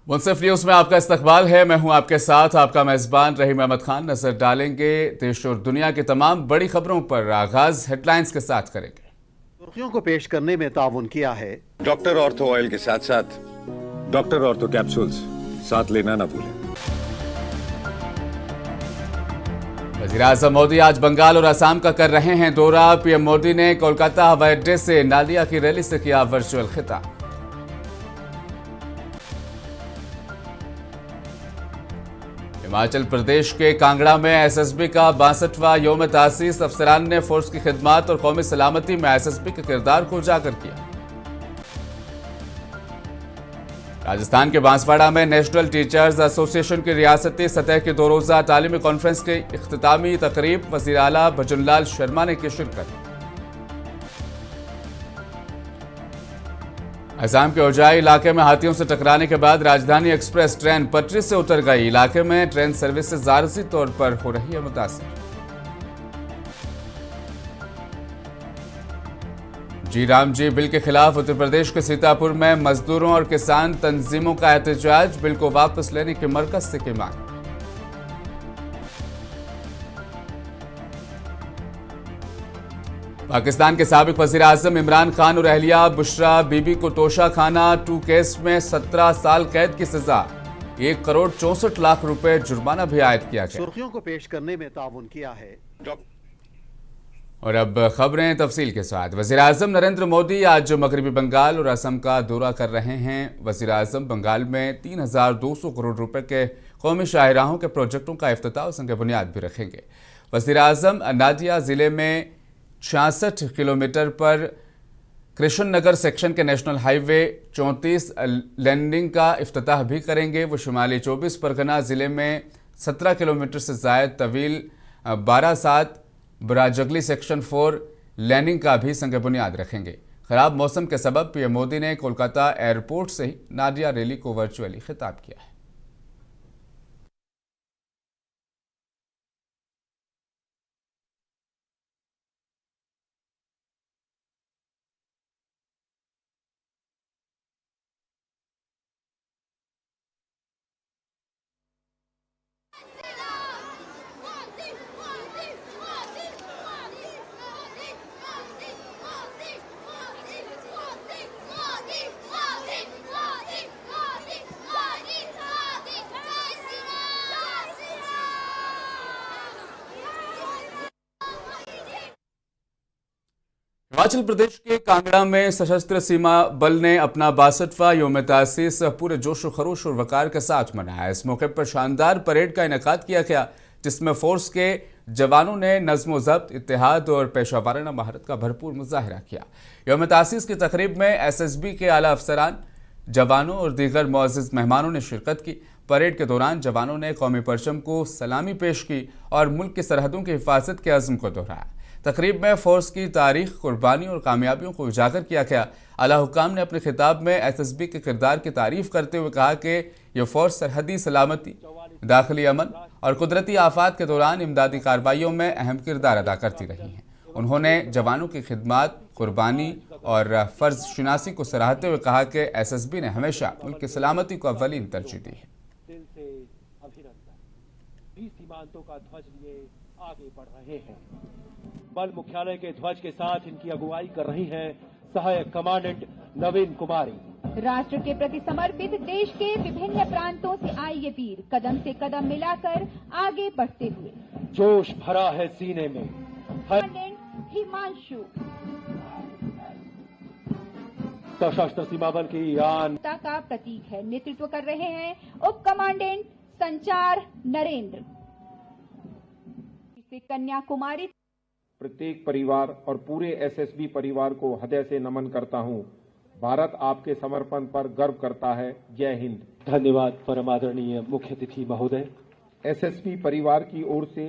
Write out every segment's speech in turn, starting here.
मुंसिफ news में आपका इस्तकबाल है। मैं हूं आपके साथ आपका मेजबान रहीम अहमद खान। नजर डालेंगे देश और दुनिया की तमाम बड़ी खबरों पर। आगाज हेडलाइंस के साथ करेंगे। सुर्खियों को पेश करने में ताउन किया है डॉक्टर ऑर्थो ऑयल के साथ साथ डॉक्टर ऑर्थो कैप्सूल्स साथ लेना ना भूलें। वज़ीर-ए-आज़म मोदी आज बंगाल और असम का कर रहे हैं दौरा। पीएम मोदी ने कोलकाता हवाई अड्डे से नादिया की रैली से किया वर्चुअल खिताब। हिमाचल प्रदेश के कांगड़ा में एसएसबी का 62वां यौम तासीस। अफसरान ने फोर्स की खिदमत और कौमी सलामती में एसएसबी के किरदार को उजागर किया। राजस्थान के बांसवाड़ा में नेशनल टीचर्स एसोसिएशन की रियासती सतह की 2 रोज़ा तालीमी कॉन्फ्रेंस की इख्तितामी तकरीब वज़ीर आला भजनलाल शर्मा ने की शिरकत। असम के ओजाई इलाके में हाथियों से टकराने के बाद राजधानी एक्सप्रेस ट्रेन पटरी से उतर गई। इलाके में ट्रेन सर्विसेज आरजी तौर पर हो रही है मुतासिर। जी राम जी बिल के खिलाफ उत्तर प्रदेश के सीतापुर में मजदूरों और किसान तंजीमों का एहतजाज। बिल को वापस लेने की मरकज से की मांग। पाकिस्तान के साबिक वज़ीर आज़म इमरान खान और अहलिया बुशरा बीबी को तोशा खाना 2 केस में 17 साल कैद की सजा। 1 करोड़ 64 लाख रुपए जुर्माना भी आयद किया गया। सुर्खियों को पेश करने में ताउन किया है। और अब खबरें तफसील के साथ। वज़ीर आज़म नरेंद्र मोदी आज मगरबी बंगाल और असम का दौरा कर रहे हैं। वज़ीर आज़म बंगाल में 3200 करोड़ रुपए के कौमी शाहराहों के प्रोजेक्टों का इफ्तिताह और संग बुनियाद भी रखेंगे। वज़ीर आज़म नादिया जिले में 66 किलोमीटर पर कृष्ण नगर सेक्शन के नेशनल हाईवे 34 लैंडिंग का इफ्तिताह भी करेंगे। वो शुमाली 24 परगना जिले में 17 किलोमीटर से ज़ायद तवील 12/7 बराजगली सेक्शन 4 लैंडिंग का भी संग बुनियाद रखेंगे। खराब मौसम के सबब पीएम मोदी ने कोलकाता एयरपोर्ट से ही नादिया रैली को वर्चुअली खिताब किया है। हिमाचल प्रदेश के कांगड़ा में सशस्त्र सीमा बल ने अपना 62वां यौम तासीस पूरे जोश व खरोश और वकार के साथ मनाया। इस मौके पर शानदार परेड का इनेकाद किया गया, जिसमें फोर्स के जवानों ने नज़्म ज़ब्त, इत्तेहाद और पेशा वाराना महारत का भरपूर मुजाहिरा किया। यौम तासीस की तकरीब में एसएसबी के आला अफसरान, जवानों और दीगर मुअज़्ज़िज़ मेहमानों ने शिरकत की। परेड के दौरान जवानों ने कौमी परचम को सलामी पेश की और मुल्क की सरहदों की हिफाजत के अज़्म को दोहराया। तकरीब में फोर्स की तारीख, कुर्बानी और कामयाबियों को उजागर किया गया। आला हुक्काम ने अपने खिताब में एसएसबी के किरदार की तारीफ करते हुए कहा कि यह फोर्स सरहदी सलामती, दाखिली अमन और कुदरती आफात के दौरान इमदादी कार्रवाइयों में अहम किरदार अदा करती रही है। उन्होंने जवानों की खिदमत, कुर्बानी और फ़र्ज शिनासी को सराहते हुए कहा कि एसएसबी ने हमेशा मुल्क की सलामती को अव्वलीन तरजीह दी है। दिल से अभिनंदन। 20 सीमांतों का ध्वज लिए आगे बढ़ रहे हैं। बल मुख्यालय के ध्वज के साथ इनकी अगुवाई कर रही हैं सहायक कमांडेंट नवीन कुमारी। राष्ट्र के प्रति समर्पित देश के विभिन्न प्रांतों से आए ये वीर कदम से कदम मिलाकर आगे बढ़ते हुए जोश भरा है सीने में। कमांडेंट हिमांशु सशस्त्र सीमा बल की यान का प्रतीक है। नेतृत्व कर रहे हैं उप कमांडेंट संचार नरेंद्र। कन्याकुमारी प्रत्येक परिवार और पूरे एसएसबी परिवार को हृदय से नमन करता हूं। भारत आपके समर्पण पर गर्व करता है। जय हिंद। धन्यवाद परम आदरणीय मुख्य अतिथि महोदय। एसएसबी परिवार की ओर से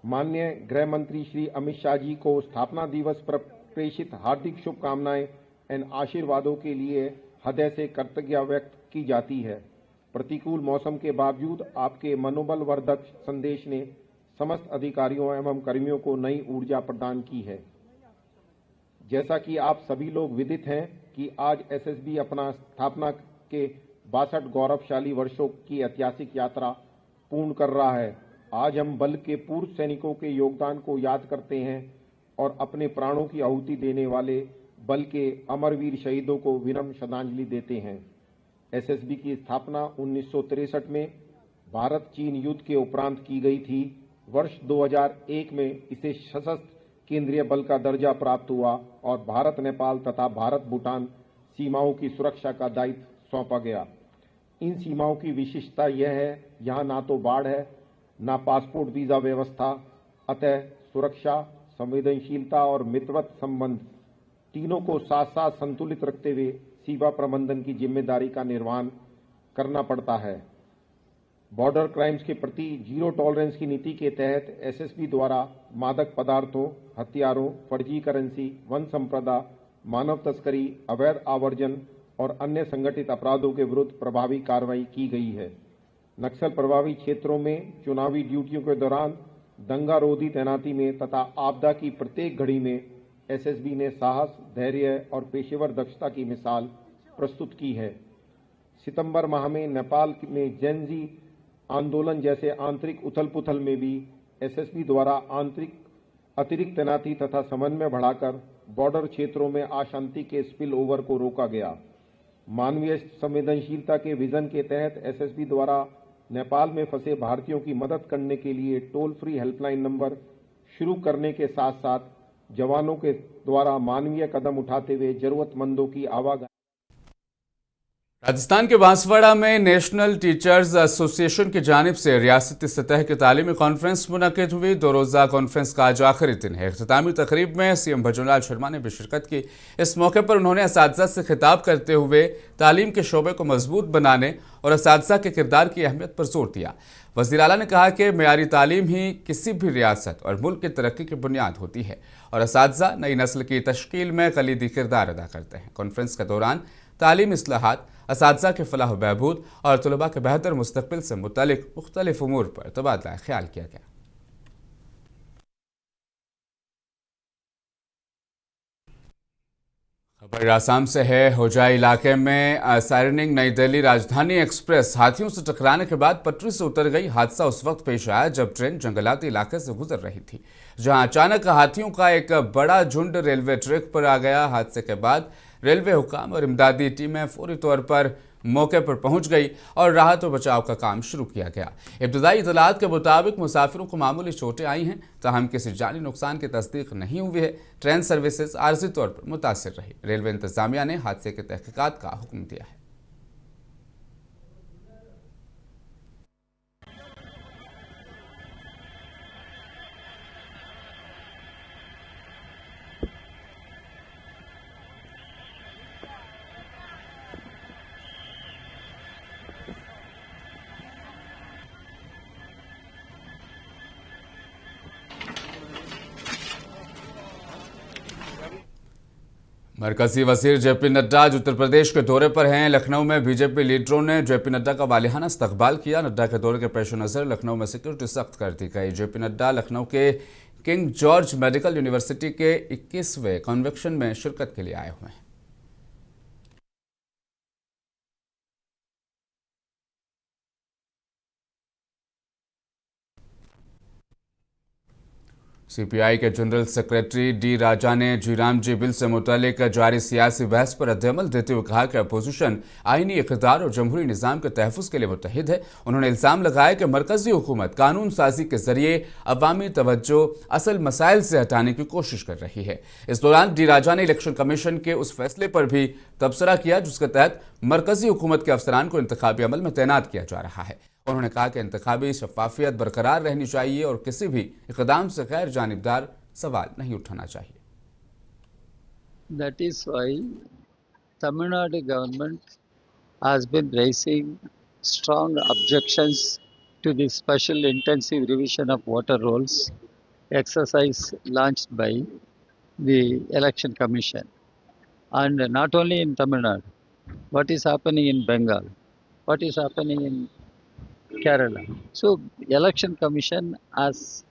माननीय गृह मंत्री श्री अमित शाह जी को स्थापना दिवस पर प्रेषित हार्दिक शुभकामनाएं एवं आशीर्वादों के लिए हृदय से कृतज्ञता व्यक्त की जाती है। प्रतिकूल मौसम के बावजूद आपके मनोबलवर्धक संदेश ने समस्त अधिकारियों एवं कर्मियों को नई ऊर्जा प्रदान की है। जैसा कि आप सभी लोग विदित हैं कि आज एसएसबी अपना स्थापना के 62 गौरवशाली वर्षों की ऐतिहासिक यात्रा पूर्ण कर रहा है। आज हम बल के पूर्व सैनिकों के योगदान को याद करते हैं और अपने प्राणों की आहुति देने वाले बल के अमरवीर शहीदों को विनम्र श्रद्धांजलि देते हैं। एसएसबी की स्थापना 1963 में भारत चीन युद्ध के उपरांत की गई थी। वर्ष 2001 में इसे सशस्त्र केंद्रीय बल का दर्जा प्राप्त हुआ और भारत नेपाल तथा भारत भूटान सीमाओं की सुरक्षा का दायित्व सौंपा गया। इन सीमाओं की विशिष्टता यह है, यहाँ ना तो बाढ़ है, ना पासपोर्ट वीजा व्यवस्था, अतः सुरक्षा, संवेदनशीलता और मित्रवत संबंध तीनों को साथ साथ संतुलित रखते हुए सीमा प्रबंधन की जिम्मेदारी का निर्वहन करना पड़ता है। बॉर्डर क्राइम्स के प्रति जीरो टॉलरेंस की नीति के तहत एसएसबी द्वारा मादक पदार्थों, हथियारों, फर्जी करेंसी, वन संपदा, मानव तस्करी, अवैध आवर्जन और अन्य संगठित अपराधों के विरुद्ध प्रभावी कार्रवाई की गई है। नक्सल प्रभावित क्षेत्रों में चुनावी ड्यूटियों के दौरान दंगा रोधी तैनाती में तथा आपदा की प्रत्येक घड़ी में एसएसबी ने साहस, धैर्य और पेशेवर दक्षता की मिसाल प्रस्तुत की है। सितंबर माह में नेपाल में जेनजी आंदोलन जैसे आंतरिक उथल-पुथल में भी एसएसबी द्वारा अतिरिक्त तैनाती तथा समन्वय बढ़ाकर बॉर्डर क्षेत्रों में अशांति के स्पिल ओवर को रोका गया। मानवीय संवेदनशीलता के विजन के तहत एसएसबी द्वारा नेपाल में फंसे भारतीयों की मदद करने के लिए टोल फ्री हेल्पलाइन नंबर शुरू करने के साथ साथ जवानों के द्वारा मानवीय कदम उठाते हुए जरूरतमंदों की आवाजाही। राजस्थान के बांसवाड़ा में नेशनल टीचर्स एसोसिएशन की जानिब से रियासती सतह की तालीमी कॉन्फ्रेंस मुनक़िद हुई। 2 रोज़ा कॉन्फ्रेंस का आज आखिरी दिन है। इख्तितामी तकरीब में सीएम भजनलाल शर्मा ने भी शिरकत की। इस मौके पर उन्होंने असातिज़ा से खिताब करते हुए तालीम के शोबे को मजबूत बनाने और असातिज़ा के किरदार की अहमियत पर जोर दिया। वज़ीर आला ने कहा कि मेयारी तालीम ही किसी भी रियासत और मुल्क की तरक्की की बुनियाद होती है और असातिज़ा नई नस्ल की तश्कील में कलीदी किरदार अदा करते हैं। कॉन्फ्रेंस के दौरान तालीम इस्लाहात, असातिज़ा के फलाह बहबूद और तलबा के बेहतर मुस्तकबिल से मुतल्लिक़ मुख्तलिफ उमूर पर तबादला ख्याल किया गया। खबर आसाम से है। होजाई इलाके में साइरनिंग नई दिल्ली राजधानी एक्सप्रेस हाथियों से टकराने के बाद पटरी से उतर गई। हादसा उस वक्त पेश आया जब ट्रेन जंगलाती इलाके से गुजर रही थी, जहां अचानक हाथियों का एक बड़ा झुंड रेलवे ट्रैक पर आ गया। हादसे के बाद रेलवे हुकाम और इमदादी टीमें फौरी तौर पर मौके पर पहुंच गई और राहत और बचाव का काम शुरू किया गया। इब्तदाई इतलात के मुताबिक मुसाफिरों को मामूली चोटें आई हैं, ताहम किसी जानी नुकसान की तस्दीक नहीं हुई है। ट्रेन सर्विसेज आर्जी तौर पर मुतासिर रही। रेलवे इंतजामिया ने हादसे की तहकीकात का हुक्म दिया है। मरकजी वजीर जेपी नड्डा आज उत्तर प्रदेश के दौरे पर हैं। लखनऊ में बीजेपी लीडरों ने जेपी नड्डा का वालिहाना इस्तकबाल किया। नड्डा के दौरे के पेश नज़र लखनऊ में सिक्योरिटी सख्त कर दी गई। जेपी नड्डा लखनऊ के किंग जॉर्ज मेडिकल यूनिवर्सिटी के 21वें कन्वेंशन में शिरकत के लिए आए हुए हैं। सीपीआई के जनरल सेक्रेटरी डी राजा ने जीराम जी बिल से मुतल्लिक जारी सियासी बहस पर रद्द-ए-अमल देते हुए कहा कि अपोजिशन आईनी इक़्तिदार और जमहूरी निज़ाम के तहफ़्फ़ुज़ के लिए मुत्तहिद है। उन्होंने इल्ज़ाम लगाया कि मरकज़ी हुकूमत कानून साजी के जरिए अवामी तवज्जो असल मसाइल से हटाने की कोशिश कर रही है। इस दौरान डी राजा ने इलेक्शन कमीशन के उस फैसले पर भी तबसरा किया जिसके तहत मरकज़ी हुकूमत के अफसरान को इंतखाबी अमल में तैनात किया जा रहा है। उन्होंने कहा कि इंतखाबी शफाफियत बरकरार रहनी चाहिए और किसी भी इक़दाम से गैर जानिबदार सवाल नहीं उठाना चाहिए। That is why Tamil Nadu government has been raising strong objections to the special intensive revision of water rules exercise launched by the Election Commission. And not only in Tamil Nadu, what is happening in Bengal, what is happening in Kerala. So, Election Commission has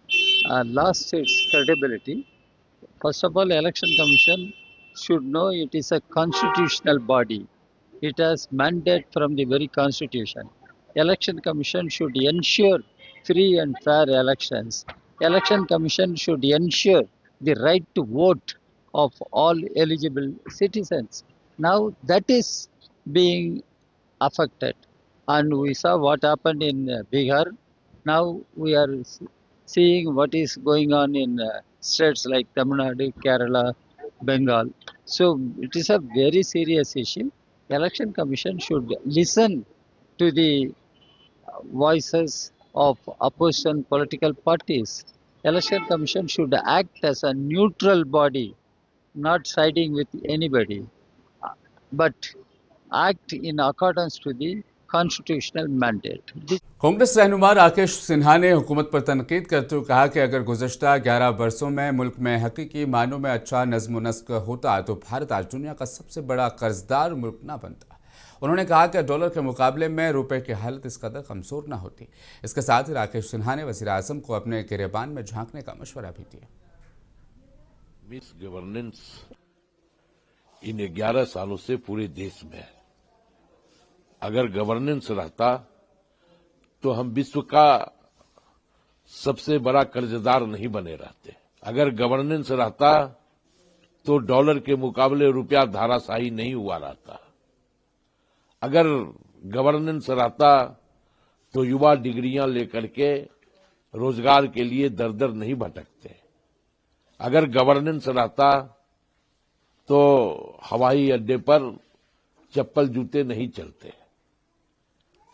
lost its credibility. First of all, Election Commission should know it is a constitutional body. It has mandate from the very constitution. Election Commission should ensure free and fair elections. Election Commission should ensure the right to vote of all eligible citizens. Now that is being affected. And we saw what happened in Bihar. Now we are seeing what is going on in states like Tamil Nadu, Kerala, Bengal. So it is a very serious issue. Election Commission should listen to the voices of opposition political parties. Election Commission should act as a neutral body, not siding with anybody, but act in accordance to the constitutional mandate. Congress रहनुमा राकेश सिन्हा ने हुकूमत पर तनकीद करते हुए कहा कि अगर गुज़श्ता 11 बरसों में मुल्क में हकीकी मानों में अच्छा नज़्म नस्क होता तो भारत आज दुनिया का सबसे बड़ा कर्जदार मुल्क ना बनता। उन्होंने कहा कि डॉलर के मुकाबले में रुपए की हालत इस कदर कमज़ोर ना होती। इसके साथ ही राकेश सिन्हा ने वज़ीर आज़म को अपने गिरेबान में झांकने का मशवरा भी दिया। मिस गवर्नेंस इन 11 सालों से पूरे देश में है। अगर गवर्नेंस रहता तो हम विश्व का सबसे बड़ा कर्जदार नहीं बने रहते। अगर गवर्नेंस रहता तो डॉलर के मुकाबले रुपया धाराशाही नहीं हुआ रहता। अगर गवर्नेंस रहता तो युवा डिग्रियां लेकर के रोजगार के लिए दर दर नहीं भटकते। अगर गवर्नेंस रहता तो हवाई अड्डे पर चप्पल जूते नहीं चलते।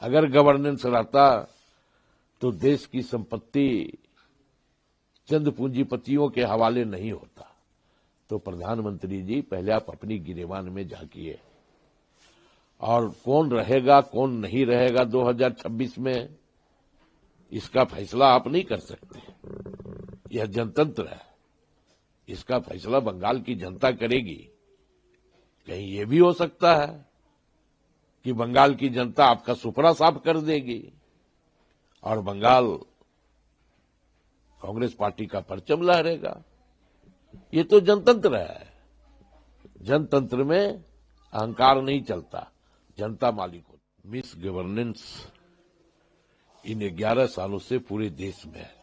अगर गवर्नेंस रहता तो देश की संपत्ति चंद पूंजीपतियों के हवाले नहीं होता। तो प्रधानमंत्री जी पहले आप अपनी गिरेबान में झांकिए और कौन रहेगा कौन नहीं रहेगा 2026 में, इसका फैसला आप नहीं कर सकते। यह जनतंत्र है, इसका फैसला बंगाल की जनता करेगी। कहीं ये भी हो सकता है कि बंगाल की जनता आपका सुपड़ा साफ कर देगी और बंगाल कांग्रेस पार्टी का परचम लहरेगा। ये तो जनतंत्र है। जनतंत्र में अहंकार नहीं चलता, जनता मालिक होती। मिस गवर्नेंस इन 11 सालों से पूरे देश में है।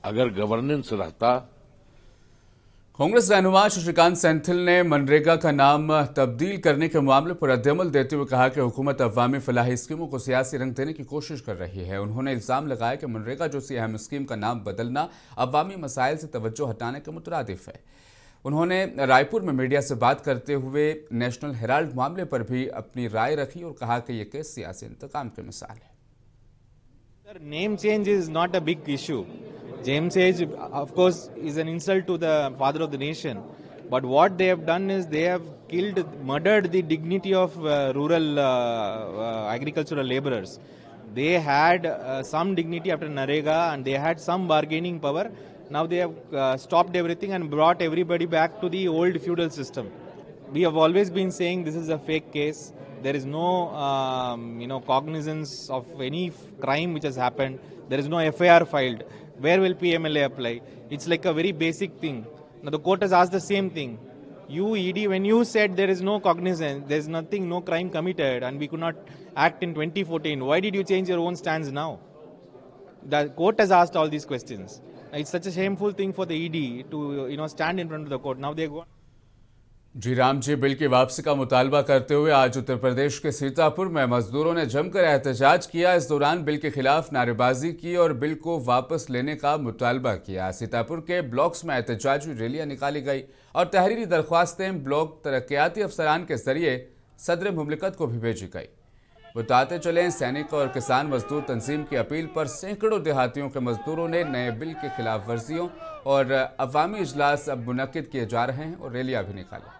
अगर गवर्नेंस रहता। कांग्रेस रहनुमा शशिकांत सेंथिल ने मनरेगा का नाम तब्दील करने के मामले पर रद्दअमल देते हुए कहा कि हुकूमत अवामी फलाही स्कीमों को सियासी रंग देने की कोशिश कर रही है। उन्होंने इल्जाम लगाया कि मनरेगा जैसी अहम स्कीम का नाम बदलना अवामी मसाइल से तवज्जो हटाने के मुतरादिफ है। उन्होंने रायपुर में मीडिया से बात करते हुए नेशनल हेराल्ड मामले पर भी अपनी राय रखी और कहा कि यह केस सियासी इंतकाम की मिसाल है। Name change is not a big issue. James Age, of course, is an insult to the father of the nation. But what they have done is they have murdered the dignity of rural agricultural laborers. They had some dignity after Narega and they had some bargaining power. Now they have stopped everything and brought everybody back to the old feudal system. We have always been saying this is a fake case. There is no, cognizance of any crime which has happened. There is no FIR filed. Where will PMLA apply? It's like a very basic thing. Now the court has asked the same thing. You, ED, when you said there is no cognizance, there is nothing, no crime committed, and we could not act in 2014, why did you change your own stance now? The court has asked all these questions. It's such a shameful thing for the ED to, stand in front of the court. Now they go. G Ram G bill की वापसी का मुतालबा करते हुए आज उत्तर प्रदेश के सीतापुर में मजदूरों ने जमकर एहतजाज किया। इस दौरान बिल के खिलाफ नारेबाजी की और बिल को वापस लेने का मुतालबा किया। सीतापुर के ब्लॉक्स में एहतजाजी रैलियां निकाली गई और तहरीरी दरख्वास्तें ब्लॉक तरक्याती अफसरान के जरिए सदर मुमलिकत को भी भेजी गई। बताते चलें, सैनिक और किसान मजदूर तंजीम की अपील पर सैकड़ों देहातियों के मजदूरों ने नए बिल के खिलाफ वर्जियों और अवामी इजलास अब मुनक्किद किए जा रहे हैं और रैलियां भी निकाली।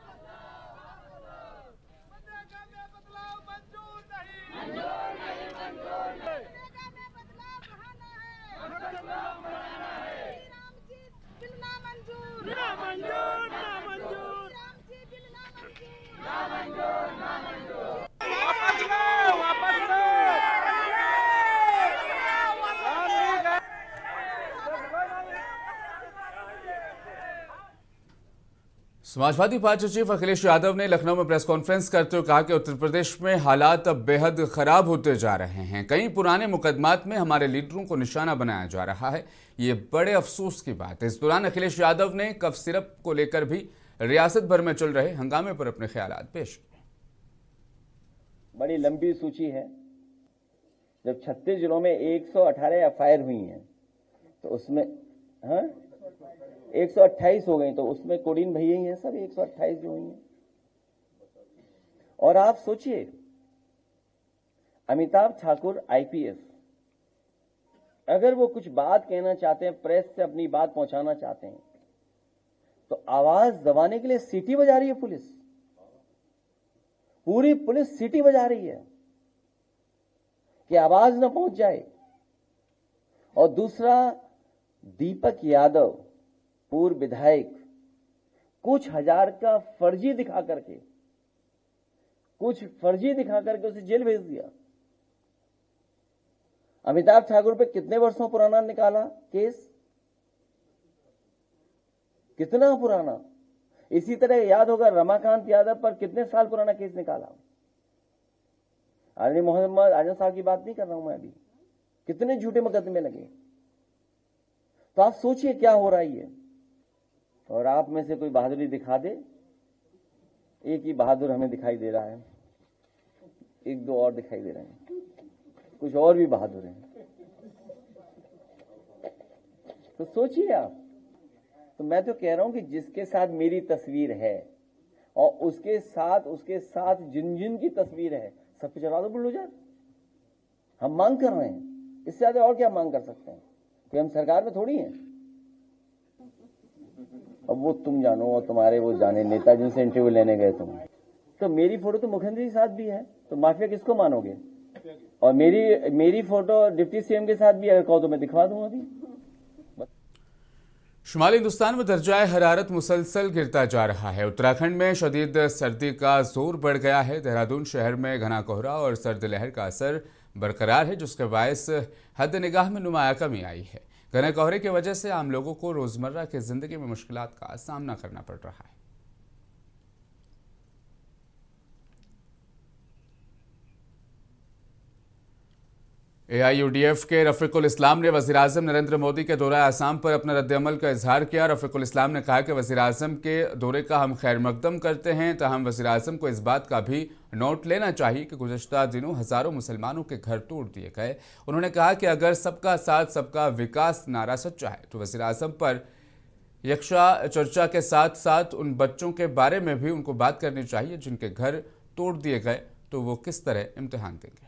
समाजवादी पार्टी चीफ अखिलेश यादव ने लखनऊ में प्रेस कॉन्फ्रेंस करते हुए कहा कि उत्तर प्रदेश में हालात अब बेहद खराब होते जा रहे हैं। कई पुराने मुकदमात में हमारे लीडरों को निशाना बनाया जा रहा है। ये बड़े अफसोस की बात है। इस दौरान अखिलेश यादव ने कफ सिरप को लेकर भी रियासत भर में चल रहे हंगामे पर अपने ख्यालात पेश किए। बड़ी लंबी सूची है। जब 36 जिलों में 118 एफआईआर हुई हैं तो उसमें 128 हो गई, तो उसमें कोडीन भैया ही हैं सब 128 जो हुई हैं। और आप सोचिए, अमिताभ ठाकुर आईपीएस, अगर वो कुछ बात कहना चाहते हैं, प्रेस से अपनी बात पहुंचाना चाहते हैं, तो आवाज दबाने के लिए सीटी बजा रही है पुलिस। पूरी पुलिस सीटी बजा रही है कि आवाज न पहुंच जाए। और दूसरा, दीपक यादव पूर्व विधायक कुछ हजार का फर्जी दिखा करके उसे जेल भेज दिया। अमिताभ ठाकुर पे कितने वर्षों पुराना निकाला केस, कितना पुराना। इसी तरह याद होगा रमाकांत यादव पर कितने साल पुराना केस निकाला। आदमी मोहम्मद आजम साहब की बात नहीं कर रहा हूं मैं अभी, कितने झूठे मुकदमे लगे। तो आप सोचिए क्या हो रहा है। और आप में से कोई बहादुरी दिखा दे। एक ही बहादुर हमें दिखाई दे रहा है, एक दो और दिखाई दे रहे हैं, कुछ और भी बहादुर हैं। तो सोचिए आप। तो मैं तो कह रहा हूं कि जिसके साथ मेरी तस्वीर है और उसके साथ जिन जिन की तस्वीर है, सब पे चढ़ा दो बुलडोजर। हम मांग कर रहे हैं, इससे ज्यादा और क्या मांग कर सकते हैं। कि हम सरकार में थोड़ी हैं। अब वो तुम जानो और तुम्हारे वो जाने नेता जिनसे इंटरव्यू लेने गए तुम। तो मेरी फोटो तो मुख्यमंत्री के साथ भी है, तो माफिया किसको मानोगे। और मेरी फोटो डिप्टी सीएम के साथ भी अगर कहो तो मैं दिखवा दूं अभी। शुमाली हिंदुस्तान में दर्जाए हरारत मुसलसल गिरता जा रहा है। उत्तराखंड में शदीद सर्दी का जोर बढ़ गया है। देहरादून शहर में घना कोहरा और सर्द लहर का असर बरकरार है, जिसके बायस हद निगाह में नुमाया कमी आई है। घने कोहरे की वजह से आम लोगों को रोजमर्रा की जिंदगी में मुश्किलात का सामना करना पड़ रहा है। AIUDF के रफीकुल इस्लाम ने वज़ीर आज़म नरेंद्र मोदी के दौरा आसाम पर अपना रद्द-ए-अमल का इजहार किया। रफीकुल इस्लाम ने कहा कि वज़ीर आज़म के दौरे का हम खैर मकदम करते हैं, ताहम वज़ीर आज़म को इस बात का भी नोट लेना चाहिए कि गुज़श्ता दिनों हज़ारों मुसलमानों के घर तोड़ दिए गए। उन्होंने कहा कि अगर सबका साथ सबका विकास नारा सच्चा है तो वज़ीर आज़म पर यक्षा चर्चा के साथ साथ उन बच्चों के बारे में भी उनको बात करनी चाहिए जिनके घर तोड़ दिए गए, तो वो किस तरह इम्तिहान देंगे।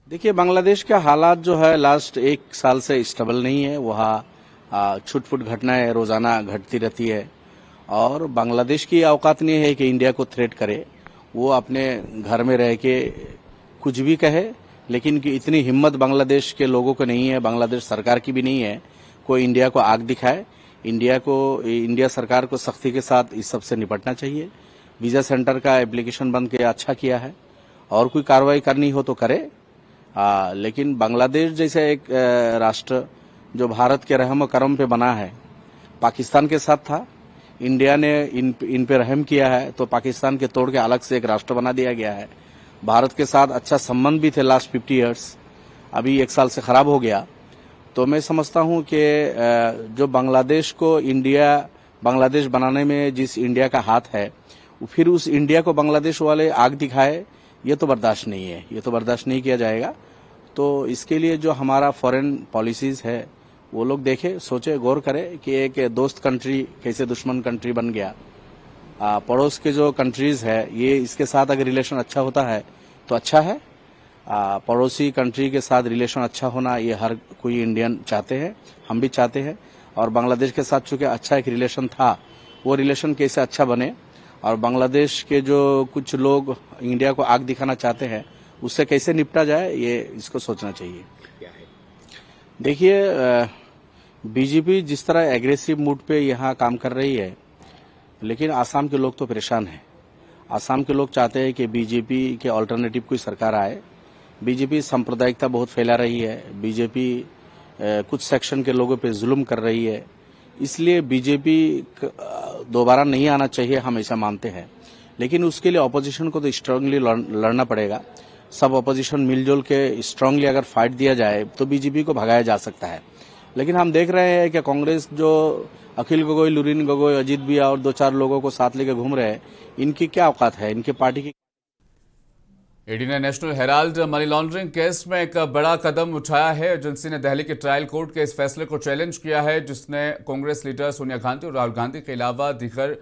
देखिए, बांग्लादेश का हालात जो है लास्ट एक साल से स्टेबल नहीं है। वहाँ छुटपुट घटनाएं रोजाना घटती रहती है और बांग्लादेश की औकात नहीं है कि इंडिया को थ्रेट करे। वो अपने घर में रह के कुछ भी कहे, लेकिन कि इतनी हिम्मत बांग्लादेश के लोगों को नहीं है, बांग्लादेश सरकार की भी नहीं है कोई इंडिया को आग दिखाए। इंडिया सरकार को सख्ती के साथ इस सब से निपटना चाहिए। वीजा सेंटर का एप्लीकेशन बंद किया, अच्छा किया है, और कोई कार्रवाई करनी हो तो करे। लेकिन बांग्लादेश जैसे एक राष्ट्र जो भारत के रहम करम पे बना है, पाकिस्तान के साथ था, इंडिया ने इन पे रहम किया है, तो पाकिस्तान के तोड़ के अलग से एक राष्ट्र बना दिया गया है। भारत के साथ अच्छा संबंध भी थे लास्ट 50 इयर्स, अभी एक साल से खराब हो गया। तो मैं समझता हूं कि जो बांग्लादेश को बांग्लादेश बनाने में जिस इंडिया का हाथ है, फिर उस इंडिया को बांग्लादेश वाले आग दिखाए, ये तो बर्दाश्त नहीं है, ये तो बर्दाश्त नहीं किया जाएगा। तो इसके लिए जो हमारा फॉरेन पॉलिसीज है वो लोग देखे, सोचे, गौर करें कि एक दोस्त कंट्री कैसे दुश्मन कंट्री बन गया। पड़ोस के जो कंट्रीज है, ये इसके साथ अगर रिलेशन अच्छा होता है तो अच्छा है। पड़ोसी कंट्री के साथ रिलेशन अच्छा होना ये हर कोई इंडियन चाहते हैं, हम भी चाहते हैं। और बांग्लादेश के साथ चूंकि अच्छा एक रिलेशन था, वो रिलेशन कैसे अच्छा बने, और बांग्लादेश के जो कुछ लोग इंडिया को आग दिखाना चाहते हैं उससे कैसे निपटा जाए, ये इसको सोचना चाहिए। देखिए, बीजेपी जिस तरह एग्रेसिव मूड पे यहाँ काम कर रही है, लेकिन आसाम के लोग तो परेशान हैं। आसाम के लोग चाहते हैं कि बीजेपी के अल्टरनेटिव कोई सरकार आए। बीजेपी सांप्रदायिकता बहुत फैला रही है, बीजेपी कुछ सेक्शन के लोगों पे जुल्म कर रही है, इसलिए बीजेपी दोबारा नहीं आना चाहिए, हम ऐसा मानते हैं। लेकिन उसके लिए ऑपोजिशन को तो स्ट्रांगली लड़ना पड़ेगा। सब ऑपोजिशन मिलजुल के स्ट्रांगली अगर फाइट दिया जाए तो बीजेपी को भगाया जा सकता है। लेकिन हम देख रहे हैं कि कांग्रेस जो अखिल गोगोई, लुरिन गोगोई, अजीत बिया और 2-4 लोगों को साथ लेकर घूम रहे हैं, इनकी क्या औकात है, इनकी पार्टी की। ईडी ने national Herald money laundering case में एक बड़ा कदम उठाया है। एजेंसी ने दिल्ली के ट्रायल कोर्ट के इस फैसले को चैलेंज किया है, जिसने कांग्रेस लीडर सोनिया गांधी और राहुल गांधी के अलावा दीगर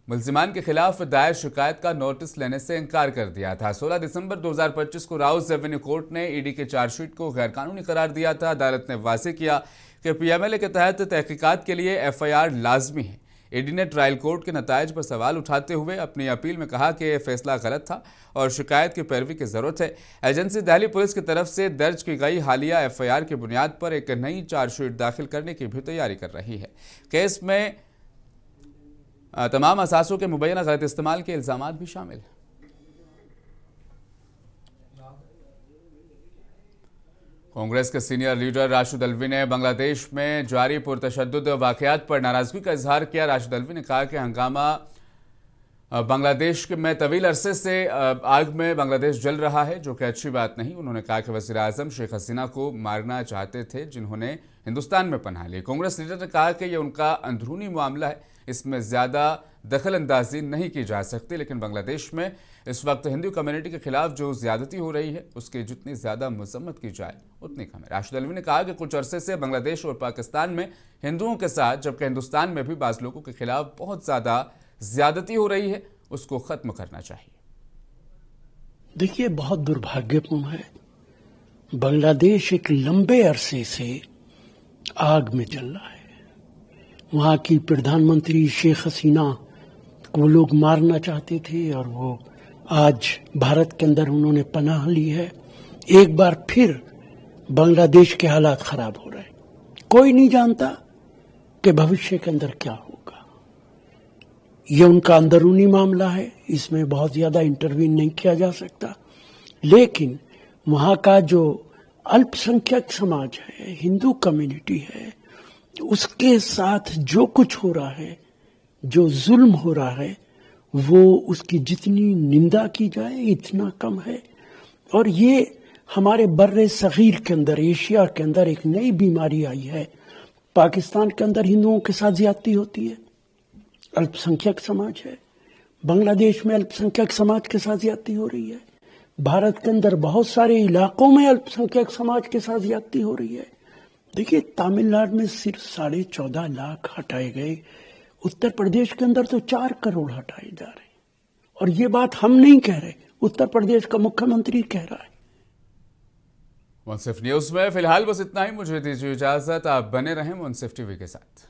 मुल्जिमान के खिलाफ दायर शिकायत का नोटिस लेने से इनकार कर दिया था। 16 दिसंबर 2025 को राउस एवेन्यू कोर्ट ने ईडी के चार्जशीट को गैरकानूनी करार दिया था। अदालत ने वाज़ेह किया कि पीएमएलए के तहत तहकीकात के लिए एफआईआर लाजमी है। ईडी ने ट्रायल कोर्ट के नतायज पर सवाल उठाते हुए अपनी अपील में कहा कि यह फैसला गलत था और शिकायत की पैरवी की जरूरत है। एजेंसी दिल्ली पुलिस की तरफ से दर्ज की गई हालिया एफआईआर की बुनियाद पर एक नई चार्जशीट दाखिल करने की भी तैयारी कर रही है। केस में तमाम असासों के मुबैना गलत इस्तेमाल के इल्जामात भी शामिल हैं। कांग्रेस के सीनियर लीडर राशिद अल्वी ने बांग्लादेश में जारी पुरतशद्दुद वाकयात पर नाराजगी का इजहार किया। राशिद अल्वी ने कहा कि हंगामा बांग्लादेश में तवील अरसे से आग में बांग्लादेश जल रहा है, जो कि अच्छी बात नहीं। उन्होंने कहा कि वज़ीर आज़म शेख हसीना को मारना चाहते थे, जिन्होंने हिंदुस्तान में पनाह ली। कांग्रेस लीडर ने कहा कि यह उनका अंदरूनी मामला है, इसमें ज़्यादा दखल अंदाजी नहीं की जा सकती। लेकिन बांग्लादेश में इस वक्त हिंदू कम्युनिटी के खिलाफ जो ज्यादती हो रही है, उसकी जितनी ज़्यादा मजम्मत की जाए उतनी कम है। राशिद अल्वी ने कहा कि कुछ अरसे से बांग्लादेश और पाकिस्तान में हिंदुओं के साथ, जबकि हिंदुस्तान में भी बाज़ लोगों के खिलाफ बहुत ज़्यादा ज्यादती हो रही है, उसको ख़त्म करना चाहिए। देखिए, बहुत दुर्भाग्यपूर्ण है, बांग्लादेश एक लंबे अरसे से आग में जल रहा है। वहाँ की प्रधानमंत्री शेख हसीना को लोग मारना चाहते थे और वो आज भारत के अंदर उन्होंने पनाह ली है। एक बार फिर बांग्लादेश के हालात खराब हो रहे हैं। कोई नहीं जानता कि भविष्य के अंदर क्या होगा। ये उनका अंदरूनी मामला है, इसमें बहुत ज्यादा इंटरवीन नहीं किया जा सकता। लेकिन वहाँ का जो अल्पसंख्यक समाज है, हिंदू कम्युनिटी है, उसके साथ जो कुछ हो रहा है, जो जुल्म हो रहा है, वो उसकी जितनी निंदा की जाए इतना कम है। और ये हमारे बर्रे सगीर के अंदर, एशिया के अंदर एक नई बीमारी आई है। पाकिस्तान के अंदर हिंदुओं के साथ ज्यादती होती है, अल्पसंख्यक समाज है। बांग्लादेश में अल्पसंख्यक समाज के साथ ज्यादती हो रही है। भारत के अंदर बहुत सारे इलाकों में अल्पसंख्यक समाज के साथ ज्यादती हो रही है। देखिए, तमिलनाडु में सिर्फ 14.5 लाख हटाए गए, उत्तर प्रदेश के अंदर तो 4 करोड़ हटाए जा रहे हैं। और ये बात हम नहीं कह रहे, उत्तर प्रदेश का मुख्यमंत्री कह रहा है। मुंसिफ न्यूज में फिलहाल बस इतना ही। मुझे दीजिए इजाजत, आप बने रहें मुंसिफ टीवी के साथ।